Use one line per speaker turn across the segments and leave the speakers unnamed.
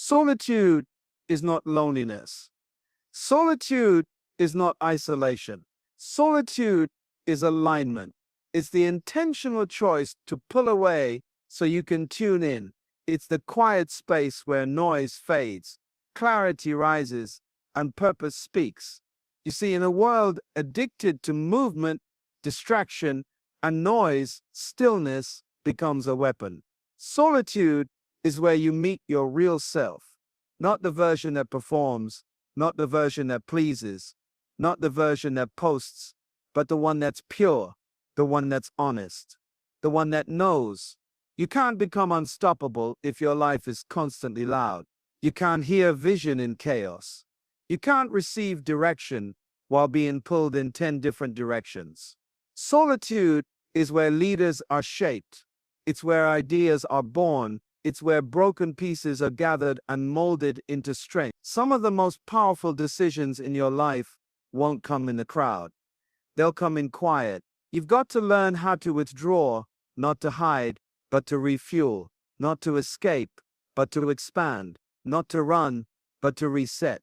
Solitude is not loneliness. Solitude is not isolation. Solitude is alignment. It's the intentional choice to pull away so you can tune in. It's the quiet space where noise fades, clarity rises, and purpose speaks. You see, in a world addicted to movement, distraction, and noise, stillness becomes a weapon. Solitude is where you meet your real self, not the version that performs, not the version that pleases, not the version that posts, but the one that's pure, the one that's honest, the one that knows. You can't become unstoppable if your life is constantly loud. You can't hear vision in chaos. You can't receive direction while being pulled in 10 different directions. Solitude is where leaders are shaped. It's where ideas are born. It's where broken pieces are gathered and molded into strength. Some of the most powerful decisions in your life won't come in the crowd. They'll come in quiet. You've got to learn how to withdraw, not to hide, but to refuel, not to escape, but to expand, not to run, but to reset.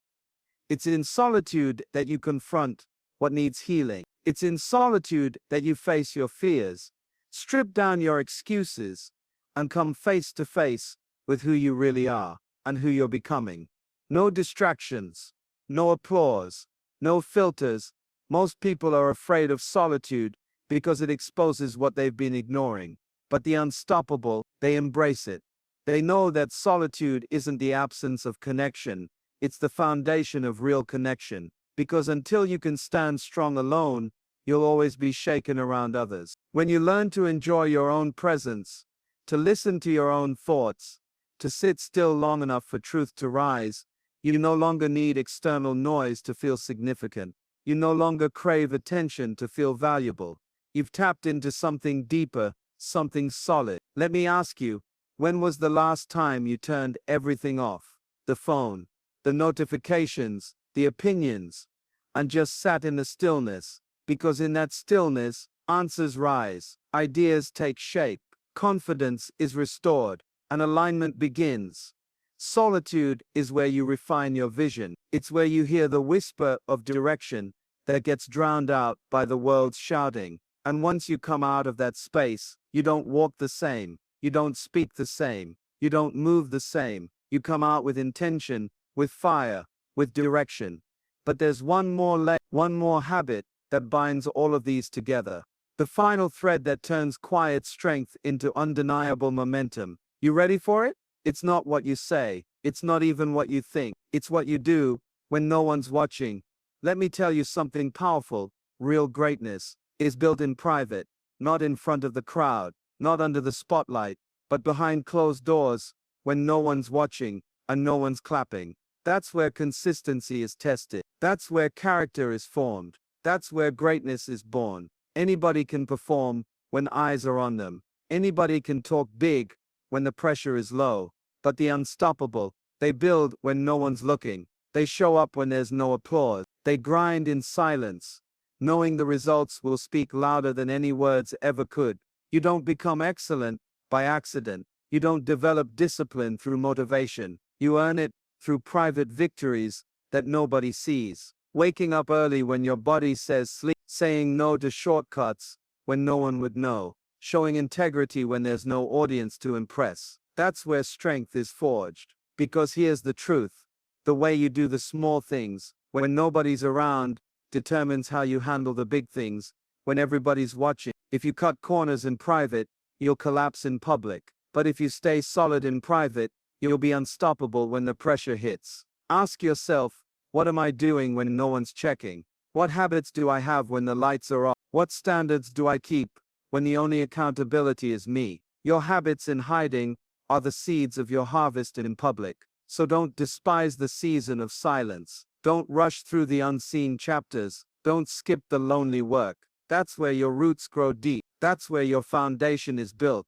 It's in solitude that you confront what needs healing. It's in solitude that you face your fears, strip down your excuses, and come face to face with who you really are and who you're becoming. No distractions, no applause, no filters. Most people are afraid of solitude because it exposes what they've been ignoring. But the unstoppable, they embrace it. They know that solitude isn't the absence of connection, it's the foundation of real connection. Because until you can stand strong alone, you'll always be shaken around others. When you learn to enjoy your own presence, to listen to your own thoughts, to sit still long enough for truth to rise, you no longer need external noise to feel significant. You no longer crave attention to feel valuable. You've tapped into something deeper, something solid. Let me ask you, when was the last time you turned everything off? The phone, the notifications, the opinions, and just sat in the stillness? Because in that stillness, answers rise, ideas take shape, confidence is restored, and alignment begins. Solitude is where you refine your vision. It's where you hear the whisper of direction that gets drowned out by the world's shouting. And once you come out of that space, you don't walk the same, you don't speak the same, you don't move the same. You come out with intention, with fire, with direction. But there's one more habit that binds all of these together. The final thread that turns quiet strength into undeniable momentum. You ready for it? It's not what you say. It's not even what you think. It's what you do when no one's watching. Let me tell you something powerful. Real greatness is built in private, not in front of the crowd, not under the spotlight, but behind closed doors when no one's watching and no one's clapping. That's where consistency is tested. That's where character is formed. That's where greatness is born. Anybody can perform when eyes are on them. Anybody can talk big when the pressure is low. But the unstoppable, they build when no one's looking. They show up when there's no applause. They grind in silence, knowing the results will speak louder than any words ever could. You don't become excellent by accident. You don't develop discipline through motivation. You earn it through private victories that nobody sees. Waking up early when your body says sleep, saying no to shortcuts when no one would know, showing integrity when there's no audience to impress. That's where strength is forged. Because here's the truth. The way you do the small things, when nobody's around, determines how you handle the big things, when everybody's watching. If you cut corners in private, you'll collapse in public. But if you stay solid in private, you'll be unstoppable when the pressure hits. Ask yourself, what am I doing when no one's checking? What habits do I have when the lights are off? What standards do I keep when the only accountability is me? Your habits in hiding are the seeds of your harvest in public. So don't despise the season of silence. Don't rush through the unseen chapters. Don't skip the lonely work. That's where your roots grow deep. That's where your foundation is built.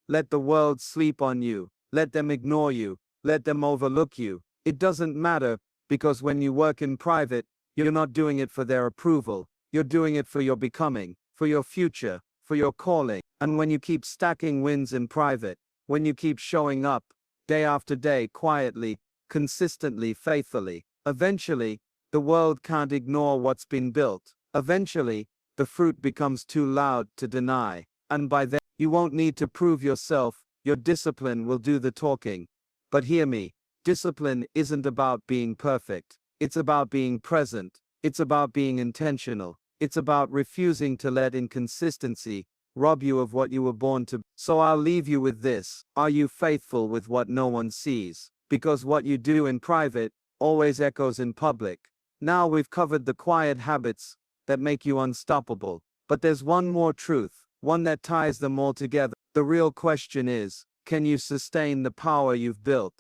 Let the world sleep on you. Let them ignore you. Let them overlook you. It doesn't matter, because when you work in private, you're not doing it for their approval. You're doing it for your becoming, for your future, for your calling. And when you keep stacking wins in private, when you keep showing up, day after day, quietly, consistently, faithfully. Eventually, the world can't ignore what's been built. Eventually, the fruit becomes too loud to deny. And by then, you won't need to prove yourself, your discipline will do the talking. But hear me, discipline isn't about being perfect. It's about being present. It's about being intentional. It's about refusing to let inconsistency rob you of what you were born to. So I'll leave you with this. Are you faithful with what no one sees? Because what you do in private always echoes in public. Now we've covered the quiet habits that make you unstoppable. But there's one more truth, one that ties them all together. The real question is, can you sustain the power you've built?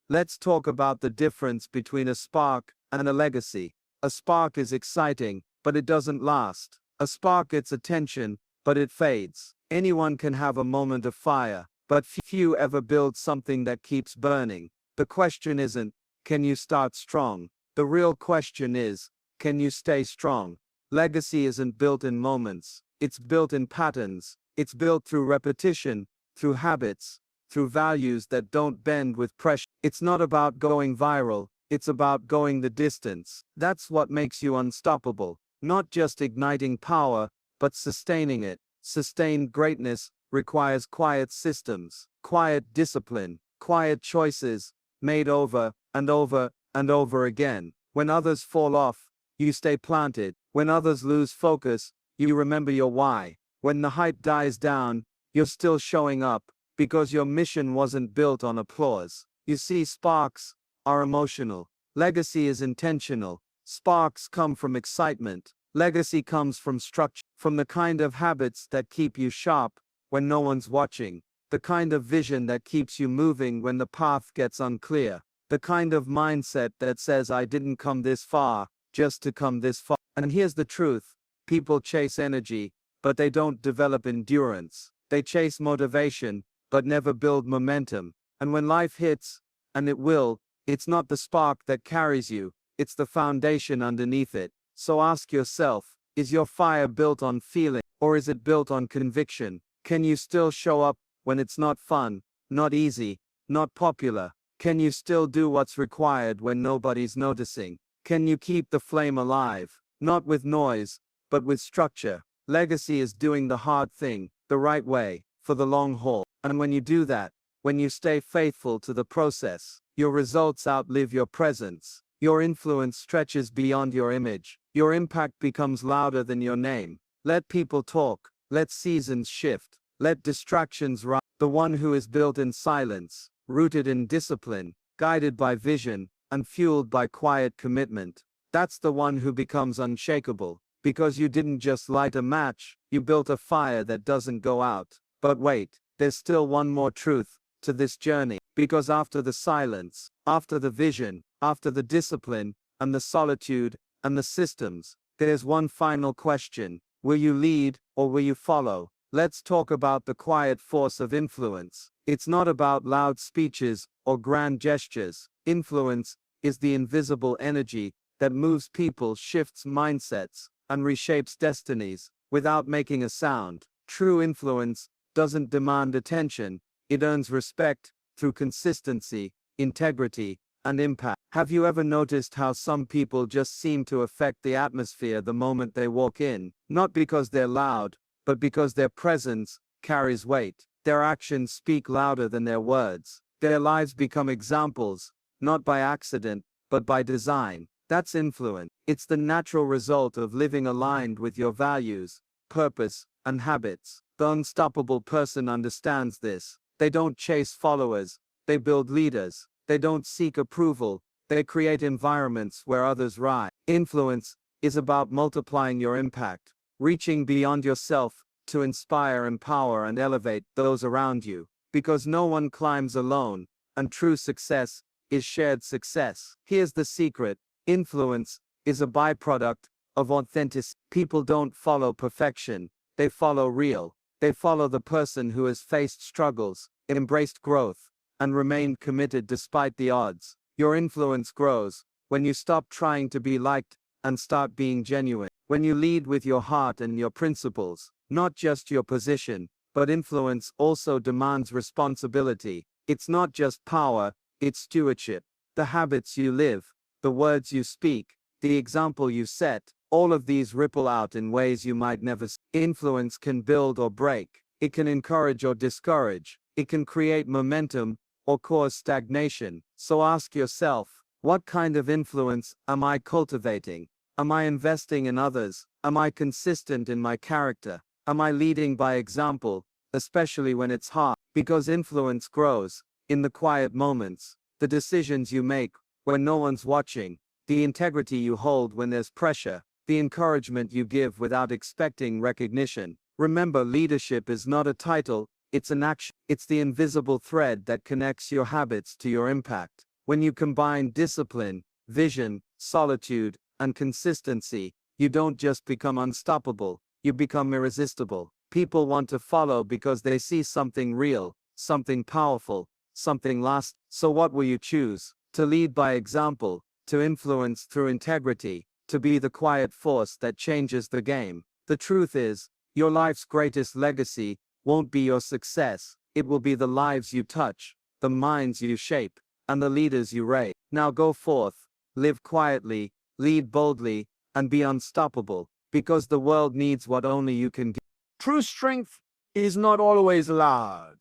Let's talk about the difference between a spark and a legacy. A spark is exciting, but it doesn't last. A spark gets attention, but it fades. Anyone can have a moment of fire, but few ever build something that keeps burning. The question isn't, can you start strong? The real question is, can you stay strong? Legacy isn't built in moments. It's built in patterns. It's built through repetition, through habits, through values that don't bend with pressure. It's not about going viral. It's about going the distance. That's what makes you unstoppable. Not just igniting power, but sustaining it. Sustained greatness requires quiet systems, quiet discipline, quiet choices, made over and over and over again. When others fall off, you stay planted. When others lose focus, you remember your why. When the hype dies down, you're still showing up, because your mission wasn't built on applause. You see, sparks are emotional. Legacy is intentional. Sparks come from excitement. Legacy comes from structure, from the kind of habits that keep you sharp when no one's watching, the kind of vision that keeps you moving when the path gets unclear, the kind of mindset that says, I didn't come this far just to come this far. And here's the truth, people chase energy, but they don't develop endurance. They chase motivation, but never build momentum. And when life hits, and it will, it's not the spark that carries you, it's the foundation underneath it. So ask yourself, is your fire built on feeling, or is it built on conviction? Can you still show up when it's not fun, not easy, not popular? Can you still do what's required when nobody's noticing? Can you keep the flame alive, not with noise, but with structure? Legacy is doing the hard thing, the right way, for the long haul. And when you do that, when you stay faithful to the process, your results outlive your presence. Your influence stretches beyond your image. Your impact becomes louder than your name. Let people talk. Let seasons shift. Let distractions rise. The one who is built in silence, rooted in discipline, guided by vision, and fueled by quiet commitment. That's the one who becomes unshakable. Because you didn't just light a match, you built a fire that doesn't go out. But wait, there's still one more truth to this journey. Because after the silence, after the vision, after the discipline, and the solitude, and the systems, there's one final question. Will you lead, or will you follow? Let's talk about the quiet force of influence. It's not about loud speeches or grand gestures. Influence is the invisible energy that moves people, shifts mindsets, and reshapes destinies without making a sound. True influence doesn't demand attention. It earns respect through consistency, integrity, and impact. Have you ever noticed how some people just seem to affect the atmosphere the moment they walk in? Not because they're loud, but because their presence carries weight. Their actions speak louder than their words. Their lives become examples, not by accident, but by design. That's influence. It's the natural result of living aligned with your values, purpose, and habits. The unstoppable person understands this. They don't chase followers, they build leaders. They don't seek approval, they create environments where others rise. Influence is about multiplying your impact, reaching beyond yourself to inspire, empower, and elevate those around you. Because no one climbs alone, and true success is shared success. Here's the secret. Influence is a byproduct of authenticity. People don't follow perfection, they follow real. They follow the person who has faced struggles, embraced growth, and remained committed despite the odds. Your influence grows when you stop trying to be liked and start being genuine. When you lead with your heart and your principles, not just your position, but influence also demands responsibility. It's not just power, it's stewardship. The habits you live, the words you speak, the example you set, all of these ripple out in ways you might never see. Influence can build or break. It can encourage or discourage. It can create momentum or cause stagnation. So ask yourself, what kind of influence am I cultivating? Am I investing in others? Am I consistent in my character? Am I leading by example, especially when it's hard? Because influence grows in the quiet moments, the decisions you make when no one's watching, the integrity you hold when there's pressure, the encouragement you give without expecting recognition. Remember, leadership is not a title, it's an action. It's the invisible thread that connects your habits to your impact. When you combine discipline, vision, solitude, and consistency, you don't just become unstoppable, you become irresistible. People want to follow because they see something real, something powerful, something lasting. So what will you choose? To lead by example, to influence through integrity, to be the quiet force that changes the game. The truth is, your life's greatest legacy won't be your success, it will be the lives you touch, the minds you shape, and the leaders you raise. Now go forth, live quietly, lead boldly, and be unstoppable, because the world needs what only you can give. True strength is not always loud.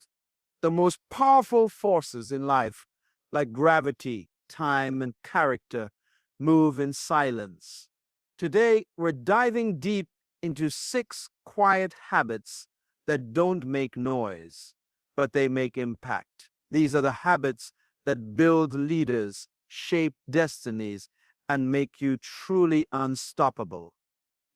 The most powerful forces in life, like gravity, time, and character, move in silence. Today, we're diving deep into 6 quiet habits that don't make noise, but they make impact. These are the habits that build leaders, shape destinies, and make you truly unstoppable.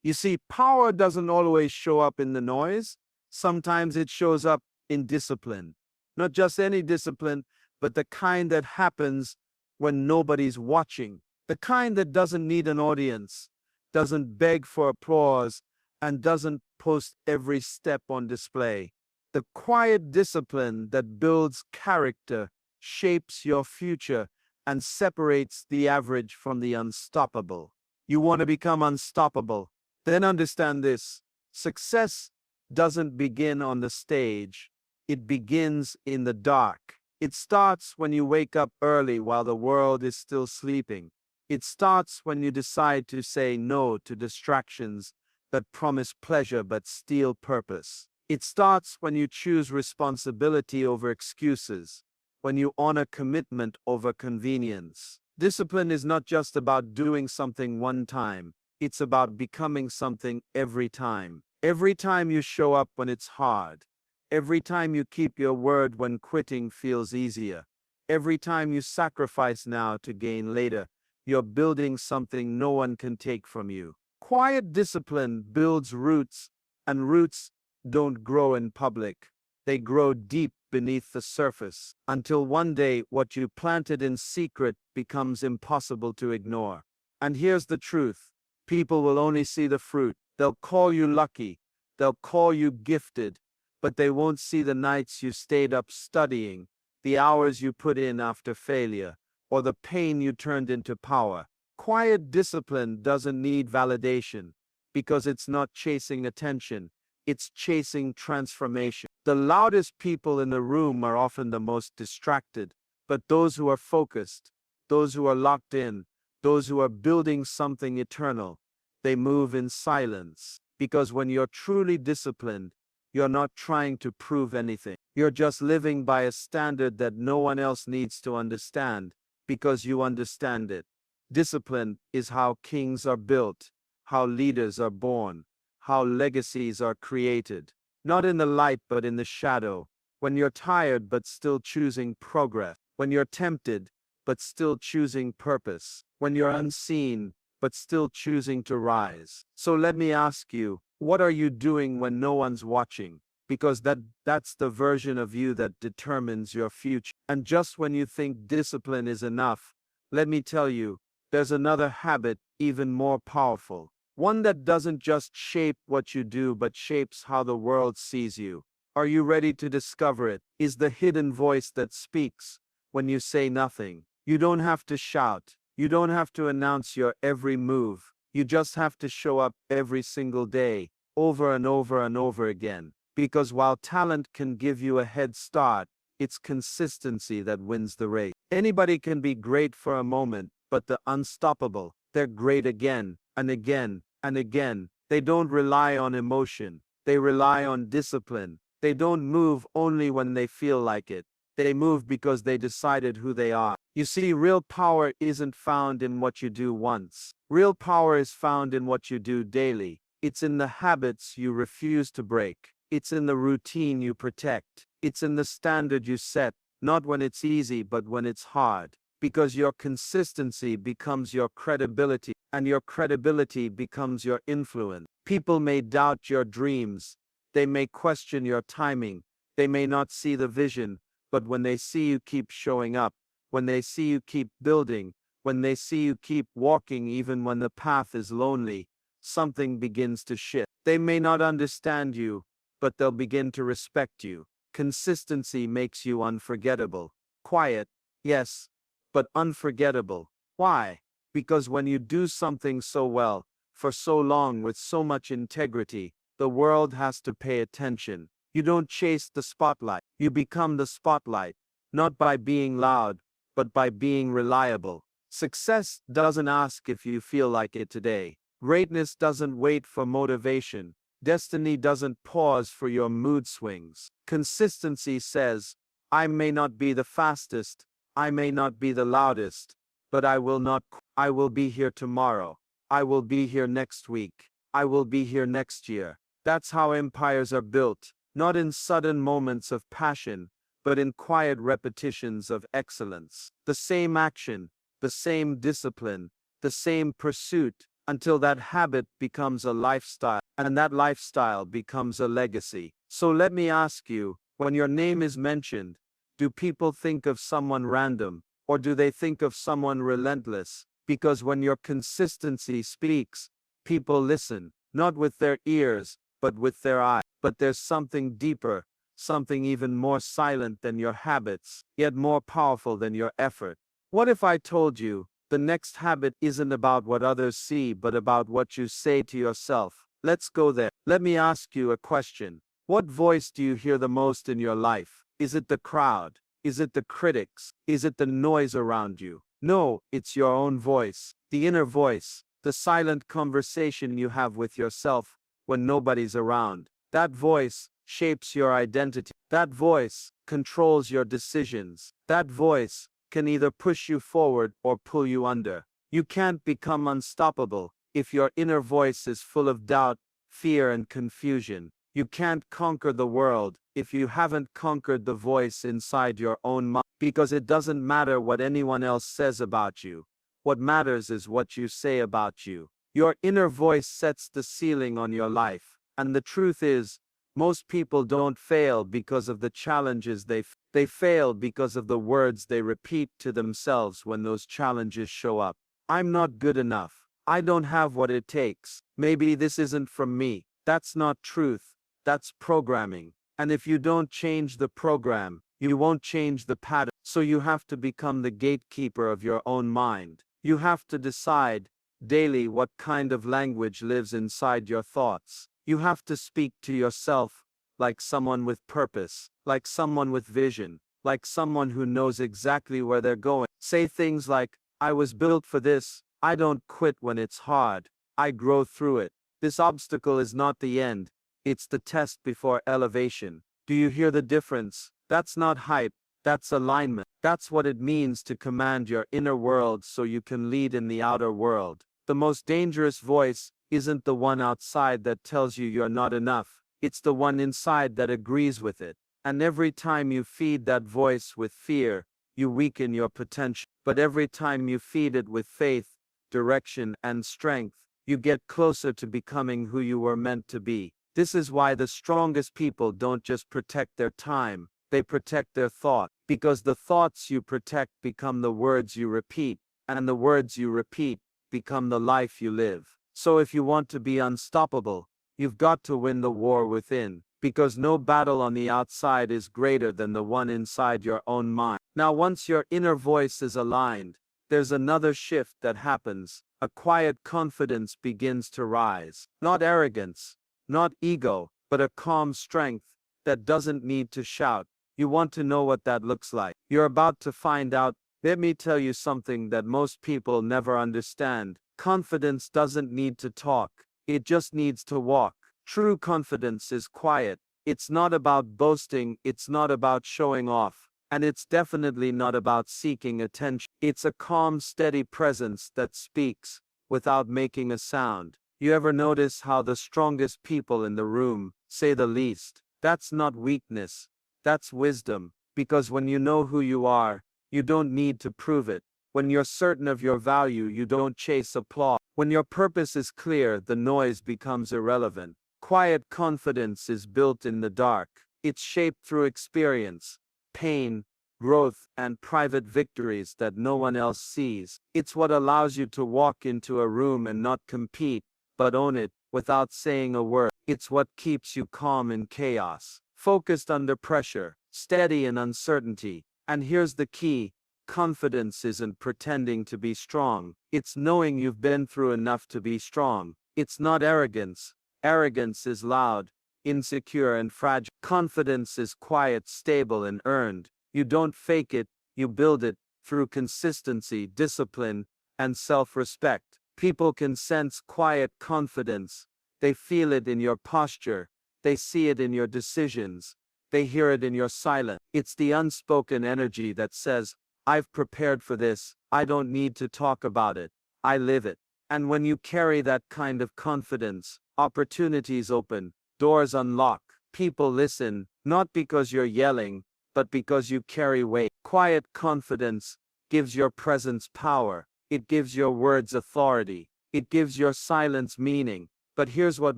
You see, power doesn't always show up in the noise. Sometimes it shows up in discipline. Not just any discipline, but the kind that happens when nobody's watching. The kind that doesn't need an audience, doesn't beg for applause, and doesn't post every step on display. The quiet discipline that builds character, shapes your future, and separates the average from the unstoppable. You want to become unstoppable? Then understand this. Success doesn't begin on the stage. It begins in the dark. It starts when you wake up early while the world is still sleeping. It starts when you decide to say no to distractions that promise pleasure but steal purpose. It starts when you choose responsibility over excuses, when you honor commitment over convenience. Discipline is not just about doing something one time. It's about becoming something every time. Every time you show up when it's hard. Every time you keep your word when quitting feels easier. Every time you sacrifice now to gain later, you're building something no one can take from you. Quiet discipline builds roots, and roots don't grow in public. They grow deep beneath the surface, until one day what you planted in secret becomes impossible to ignore. And here's the truth. People will only see the fruit. They'll call you lucky. They'll call you gifted. But they won't see the nights you stayed up studying, the hours you put in after failure, or the pain you turned into power. Quiet discipline doesn't need validation, because it's not chasing attention. It's chasing transformation. The loudest people in the room are often the most distracted, but those who are focused, those who are locked in, those who are building something eternal, they move in silence. Because when you're truly disciplined, you're not trying to prove anything. You're just living by a standard that no one else needs to understand, because you understand it. Discipline is how kings are built, how leaders are born, how legacies are created. Not in the light but in the shadow. When you're tired but still choosing progress. When you're tempted but still choosing purpose. When you're unseen but still choosing to rise. So let me ask you, what are you doing when no one's watching? Because that's the version of you that determines your future. And just when you think discipline is enough, let me tell you, there's another habit even more powerful. One that doesn't just shape what you do, but shapes how the world sees you. Are you ready to discover it? Is the hidden voice that speaks when you say nothing. You don't have to shout. You don't have to announce your every move. You just have to show up every single day, over and over and over again. Because while talent can give you a head start, it's consistency that wins the race. Anybody can be great for a moment, but the unstoppable, they're great again and again and again. They don't rely on emotion. They rely on discipline. They don't move only when they feel like it. They move because they decided who they are. You see, real power isn't found in what you do once. Real power is found in what you do daily. It's in the habits you refuse to break. It's in the routine you protect. It's in the standard you set, not when it's easy, but when it's hard. Because your consistency becomes your credibility, and your credibility becomes your influence. People may doubt your dreams. They may question your timing. They may not see the vision, but when they see you keep showing up, when they see you keep building, when they see you keep walking even when the path is lonely, something begins to shift. They may not understand you, but they'll begin to respect you. Consistency makes you unforgettable. Quiet, yes, but unforgettable. Why? Because when you do something so well, for so long with so much integrity, the world has to pay attention. You don't chase the spotlight. You become the spotlight, not by being loud, but by being reliable. Success doesn't ask if you feel like it today. Greatness doesn't wait for motivation. Destiny doesn't pause for your mood swings. Consistency says, I may not be the fastest, I may not be the loudest, but I will not. I will be here tomorrow. I will be here next week. I will be here next year. That's how empires are built, not in sudden moments of passion, but in quiet repetitions of excellence. The same action, the same discipline, the same pursuit, until that habit becomes a lifestyle, and that lifestyle becomes a legacy. So let me ask you, when your name is mentioned, do people think of someone random, or do they think of someone relentless? Because when your consistency speaks, people listen, not with their ears, but with their eyes. But there's something deeper, something even more silent than your habits, yet more powerful than your effort. What if I told you, the next habit isn't about what others see, but about what you say to yourself? Let's go there. Let me ask you a question. What voice do you hear the most in your life? Is it the crowd? Is it the critics? Is it the noise around you? No, it's your own voice, the inner voice, the silent conversation you have with yourself when nobody's around. That voice shapes your identity. That voice controls your decisions. That voice can either push you forward or pull you under. You can't become unstoppable if your inner voice is full of doubt, fear, and confusion. You can't conquer the world if you haven't conquered the voice inside your own mind. Because it doesn't matter what anyone else says about you. What matters is what you say about you. Your inner voice sets the ceiling on your life. And the truth is, most people don't fail because of the challenges they fail because of the words they repeat to themselves when those challenges show up. I'm not good enough. I don't have what it takes. Maybe this isn't from me. That's not truth. That's programming. And if you don't change the program, you won't change the pattern. So you have to become the gatekeeper of your own mind. You have to decide daily what kind of language lives inside your thoughts. You have to speak to yourself like someone with purpose, like someone with vision, like someone who knows exactly where they're going. Say things like, I was built for this. I don't quit when it's hard. I grow through it. This obstacle is not the end. It's the test before elevation. Do you hear the difference? That's not hype. That's alignment. That's what it means to command your inner world so you can lead in the outer world. The most dangerous voice isn't the one outside that tells you you're not enough. It's the one inside that agrees with it. And every time you feed that voice with fear, you weaken your potential. But every time you feed it with faith, direction, and strength, you get closer to becoming who you were meant to be. This is why the strongest people don't just protect their time, they protect their thought. Because the thoughts you protect become the words you repeat, and the words you repeat become the life you live. So if you want to be unstoppable, you've got to win the war within, because no battle on the outside is greater than the one inside your own mind. Now, once your inner voice is aligned, there's another shift that happens. A quiet confidence begins to rise. Not arrogance, not ego, but a calm strength that doesn't need to shout. You want to know what that looks like. You're about to find out. Let me tell you something that most people never understand. Confidence doesn't need to talk, it just needs to walk. True confidence is quiet. It's not about boasting, it's not about showing off, and it's definitely not about seeking attention. It's a calm, steady presence that speaks without making a sound. You ever notice how the strongest people in the room say the least? That's not weakness, that's wisdom. Because when you know who you are, you don't need to prove it. When you're certain of your value, you don't chase applause. When your purpose is clear, the noise becomes irrelevant. Quiet confidence is built in the dark. It's shaped through experience, pain, growth, and private victories that no one else sees. It's what allows you to walk into a room and not compete, but own it without saying a word. It's what keeps you calm in chaos, focused under pressure, steady in uncertainty. And here's the key: confidence isn't pretending to be strong, it's knowing you've been through enough to be strong. It's not arrogance. Arrogance is loud, insecure, and fragile. Confidence is quiet, stable, and earned. You don't fake it, you build it through consistency, discipline, and self-respect. People can sense quiet confidence. They feel it in your posture, they see it in your decisions, they hear it in your silence. It's the unspoken energy that says, I've prepared for this, I don't need to talk about it, I live it. And when you carry that kind of confidence, opportunities open, doors unlock, people listen, not because you're yelling, but because you carry weight. Quiet confidence gives your presence power, it gives your words authority, it gives your silence meaning. But here's what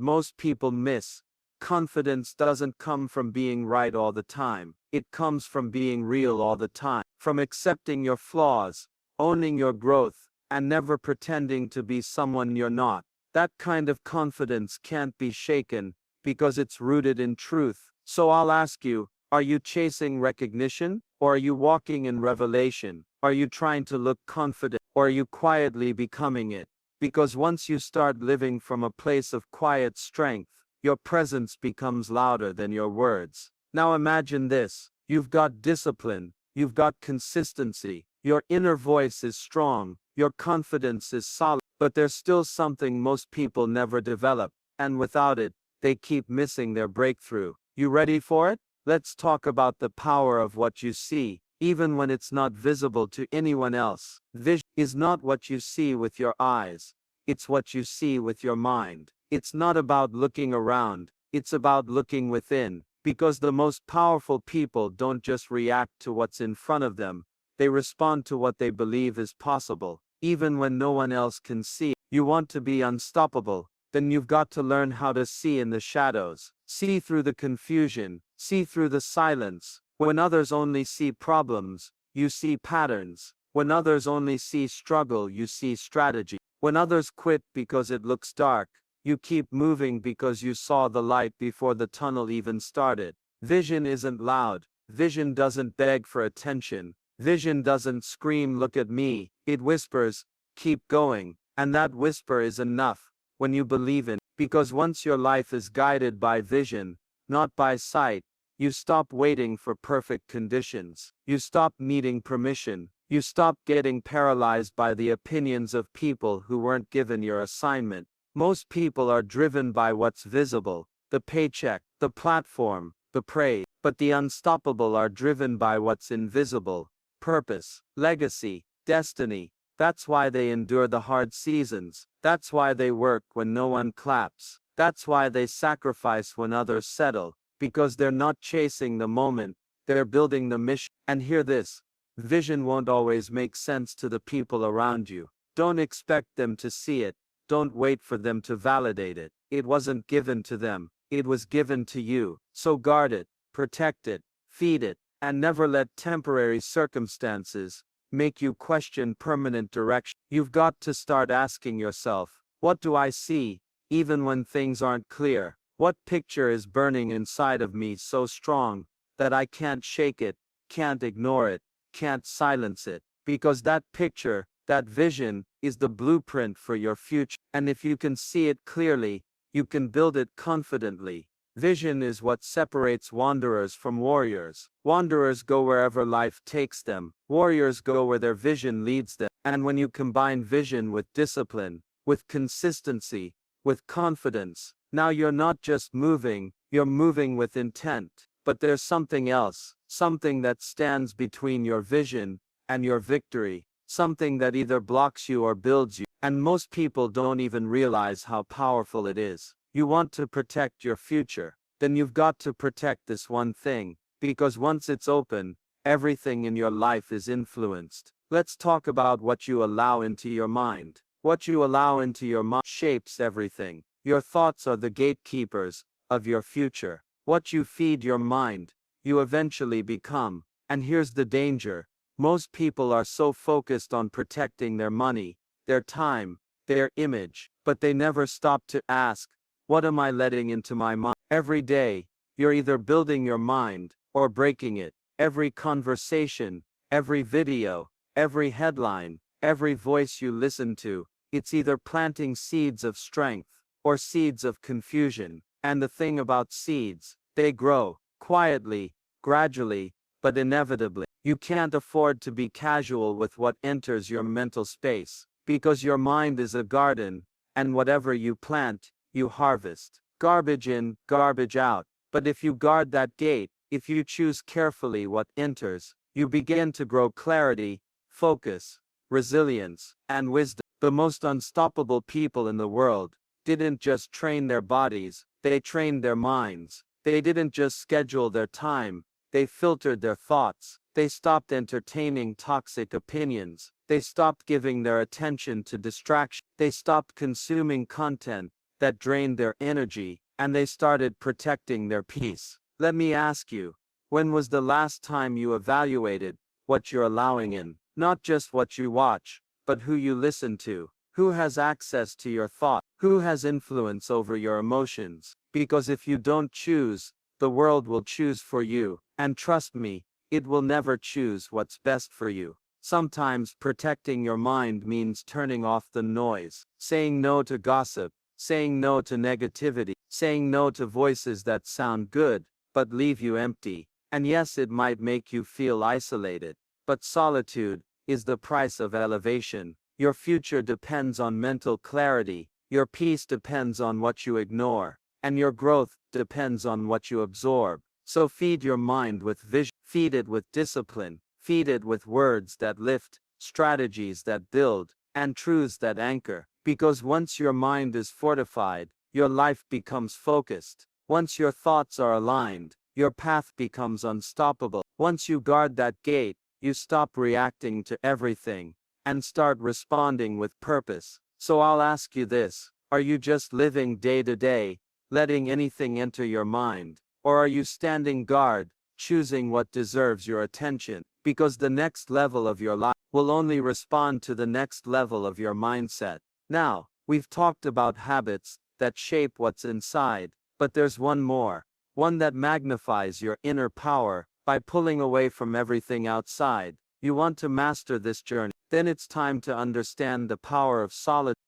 most people miss: confidence doesn't come from being right all the time. It comes from being real all the time, from accepting your flaws, owning your growth, and never pretending to be someone you're not. That kind of confidence can't be shaken because it's rooted in truth. So I'll ask you, are you chasing recognition, or are you walking in revelation? Are you trying to look confident, or are you quietly becoming it? Because once you start living from a place of quiet strength, your presence becomes louder than your words. Now imagine this: you've got discipline, you've got consistency, your inner voice is strong, your confidence is solid, but there's still something most people never develop, and without it, they keep missing their breakthrough. You ready for it? Let's talk about the power of what you see, even when it's not visible to anyone else. Vision is not what you see with your eyes, it's what you see with your mind. It's not about looking around, it's about looking within. Because the most powerful people don't just react to what's in front of them, they respond to what they believe is possible, even when no one else can see. You want to be unstoppable? Then you've got to learn how to see in the shadows, see through the confusion, see through the silence. When others only see problems, you see patterns. When others only see struggle, you see strategy. When others quit because it looks dark, you keep moving because you saw the light before the tunnel even started. Vision isn't loud. Vision doesn't beg for attention. Vision doesn't scream, "Look at me." It whispers, "Keep going." And that whisper is enough when you believe in. Because once your life is guided by vision, not by sight, you stop waiting for perfect conditions. You stop needing permission. You stop getting paralyzed by the opinions of people who weren't given your assignment. Most people are driven by what's visible: the paycheck, the platform, the praise. But the unstoppable are driven by what's invisible: purpose, legacy, destiny. That's why they endure the hard seasons. That's why they work when no one claps. That's why they sacrifice when others settle. Because they're not chasing the moment, they're building the mission. And hear this: vision won't always make sense to the people around you. Don't expect them to see it. Don't wait for them to validate it. It wasn't given to them, it was given to you. So guard it, protect it, feed it, and never let temporary circumstances make you question permanent direction. You've got to start asking yourself, what do I see, even when things aren't clear? What picture is burning inside of me so strong that I can't shake it, can't ignore it, can't silence it? Because that picture, that vision, is the blueprint for your future. And if you can see it clearly, you can build it confidently. Vision is what separates wanderers from warriors. Wanderers go wherever life takes them. Warriors go where their vision leads them. And when you combine vision with discipline, with consistency, with confidence, now you're not just moving, you're moving with intent. But there's something else, something that stands between your vision and your victory, something that either blocks you or builds you. And most people don't even realize how powerful it is. You want to protect your future, then you've got to protect this one thing, because once it's open, everything in your life is influenced. Let's talk about what you allow into your mind. What you allow into your mind shapes everything. Your thoughts are the gatekeepers of your future. What you feed your mind, you eventually become. And here's the danger. Most people are so focused on protecting their money, their time, their image, but they never stop to ask, what am I letting into my mind? Every day, you're either building your mind or breaking it. Every conversation, every video, every headline, every voice you listen to, it's either planting seeds of strength or seeds of confusion. And the thing about seeds, they grow quietly, gradually, but inevitably. You can't afford to be casual with what enters your mental space, because your mind is a garden, and whatever you plant, you harvest. Garbage in, garbage out. But if you guard that gate, if you choose carefully what enters, you begin to grow clarity, focus, resilience, and wisdom. The most unstoppable people in the world didn't just train their bodies, they trained their minds. They didn't just schedule their time, they filtered their thoughts. They stopped entertaining toxic opinions. They stopped giving their attention to distraction. They stopped consuming content that drained their energy, and they started protecting their peace. Let me ask you, when was the last time you evaluated what you're allowing in? Not just what you watch, but who you listen to. Who has access to your thought? Who has influence over your emotions? Because if you don't choose, the world will choose for you. And trust me, it will never choose what's best for you. Sometimes protecting your mind means turning off the noise, saying no to gossip, saying no to negativity, saying no to voices that sound good, but leave you empty. And yes, it might make you feel isolated, but solitude is the price of elevation. Your future depends on mental clarity, your peace depends on what you ignore, and your growth depends on what you absorb. So feed your mind with vision, feed it with discipline, feed it with words that lift, strategies that build, and truths that anchor. Because once your mind is fortified, your life becomes focused. Once your thoughts are aligned, your path becomes unstoppable. Once you guard that gate, you stop reacting to everything and start responding with purpose. So I'll ask you this: are you just living day to day, letting anything enter your mind? Or are you standing guard, choosing what deserves your attention? Because the next level of your life will only respond to the next level of your mindset. Now, we've talked about habits that shape what's inside, but there's one more, one that magnifies your inner power by pulling away from everything outside. You want to master this journey? Then it's time to understand the power of solitude.